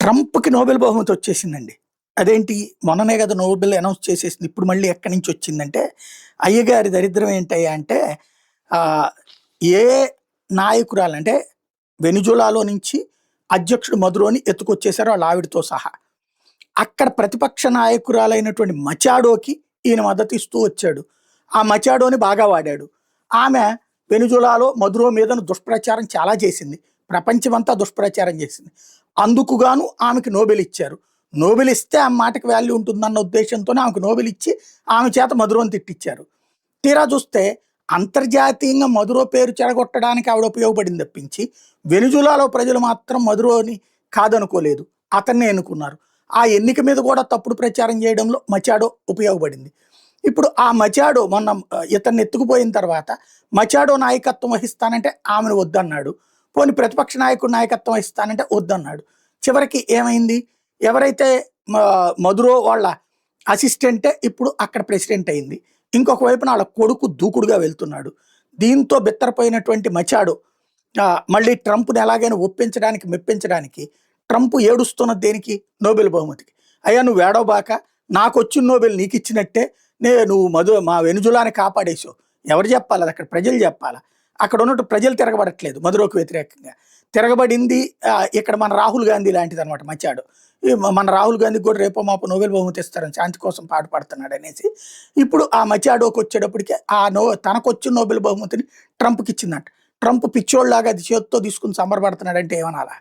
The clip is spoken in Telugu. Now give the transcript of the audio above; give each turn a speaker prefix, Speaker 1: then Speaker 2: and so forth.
Speaker 1: ట్రంప్‌కి నోబెల్ బహుమతి వచ్చేసిందండి. అదేంటి మొన్ననే కదా నోబెల్ అనౌన్స్ చేసేసింది. ఇప్పుడు మళ్ళీ ఎక్కడి నుంచి వచ్చిందంటే, అయ్యగారి దరిద్రం ఏంటయ్యా అంటే ఆహ్, ఏ నాయకురాలు అంటే వెనిజులాలో నుంచి అధ్యక్షుడు మదురోని ఎత్తుకొచ్చేసారు వాళ్ళ ఆవిడతో సహా. అక్కడ ప్రతిపక్ష నాయకురాలైనటువంటి మచాడోకి ఈయన మద్దతిస్తూ వచ్చాడు. ఆ మచాడోని బాగా వాడాడు. ఆమె వెనిజులాలో మదురో మీదన దుష్ప్రచారం చాలా చేసింది. ప్రపంచమంతా దుష్ప్రచారం చేసింది. అందుకు గాను ఆమెకి నోబెల్ ఇచ్చారు. నోబెల్ ఇస్తే ఆ మాటకి వాల్యూ ఉంటుందన్న ఉద్దేశంతోనే ఆమెకు నోబెల్ ఇచ్చి ఆమె చేత మదురోని తిట్టిచ్చారు. తీరా చూస్తే అంతర్జాతీయంగా మదురో పేరు చెడగొట్టడానికి ఆవిడ ఉపయోగపడింది తప్పించి, వెనిజులాలో ప్రజలు మాత్రం మదురోని కాదనుకోలేదు. అతన్నే ఎన్నుకున్నారు. ఆ ఎన్నిక మీద కూడా తప్పుడు ప్రచారం చేయడంలో మచాడో ఉపయోగపడింది. ఇప్పుడు ఆ మచాడో మొన్న ఇతన్ని ఎత్తుకుపోయిన తర్వాత మచాడో నాయకత్వం వహిస్తానంటే ఆమెను వద్దన్నాడు. పోనీ ప్రతిపక్ష నాయకుడు నాయకత్వం వహిస్తానంటే వద్దన్నాడు. చివరికి ఏమైంది? ఎవరైతే మదురో వాళ్ళ అసిస్టెంటే ఇప్పుడు అక్కడ ప్రెసిడెంట్ అయింది. ఇంకొక వైపున వాళ్ళ కొడుకు దూకుడుగా వెళ్తున్నాడు. దీంతో బిత్తరపోయినటువంటి మచాడో మళ్ళీ ట్రంప్‌ని ఎలాగైనా ఒప్పించడానికి, మెప్పించడానికి ట్రంప్ ఏడుస్తున్నది దేనికి? నోబెల్ బహుమతికి. అయ్యా నువ్వు ఏడవబాక, నాకొచ్చిన నోబెల్ నీకిచ్చినట్టే, నువ్వు మా వెనిజులాని కాపాడేసావు. ఎవరు చెప్పాలి అది? అక్కడ ప్రజలు చెప్పాలా? అక్కడ ఉన్నట్టు ప్రజలు తిరగబడట్లేదు మదురోకి వ్యతిరేకంగా. తిరగబడింది ఇక్కడ మన రాహుల్ గాంధీ లాంటిదనమాట మచాడో. మన రాహుల్ గాంధీకి కూడా రేపో మాపో నోబెల్ బహుమతి ఇస్తారని శాంతి కోసం పాటుపడుతున్నాడనేసి. ఇప్పుడు ఆ మచాడోకి వచ్చేటప్పటికి తనకొచ్చిన నోబెల్ బహుమతిని ట్రంప్‌కి ఇచ్చిందంట. ట్రంప్ పిచ్చోళ్ళలాగా అది చేత్తో తీసుకొని సంబరపడుతున్నాడంటే ఏమనాలా?